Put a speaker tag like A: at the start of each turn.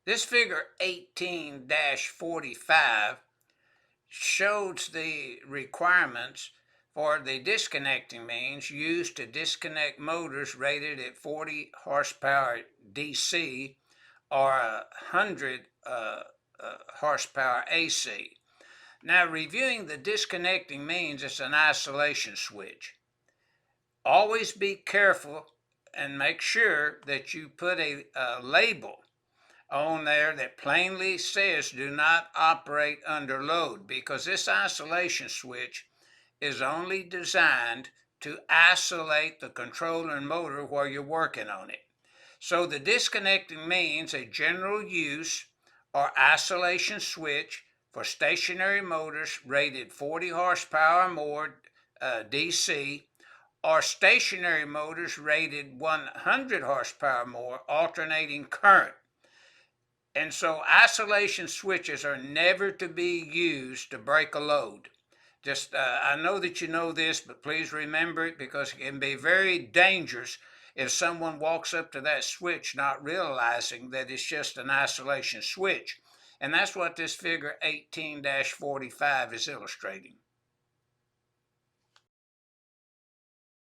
A: This figure 18-45 shows the requirements for the disconnecting means used to disconnect motors rated at 40 horsepower DC or 100 horsepower AC. Now, reviewing the disconnecting means, it's an isolation switch. Always be careful and make sure that you put a label on there that plainly says do not operate under load, because this isolation switch is only designed to isolate the controller and motor while you're working on it. So the disconnecting means a general use or isolation switch for stationary motors rated 40 horsepower or more DC, or stationary motors rated 100 horsepower or more alternating current. And so isolation switches are never to be used to break a load. Just, I know that you know this, but please remember it, because it can be very dangerous if someone walks up to that switch not realizing that it's just an isolation switch. And that's what this figure 18-45 is illustrating.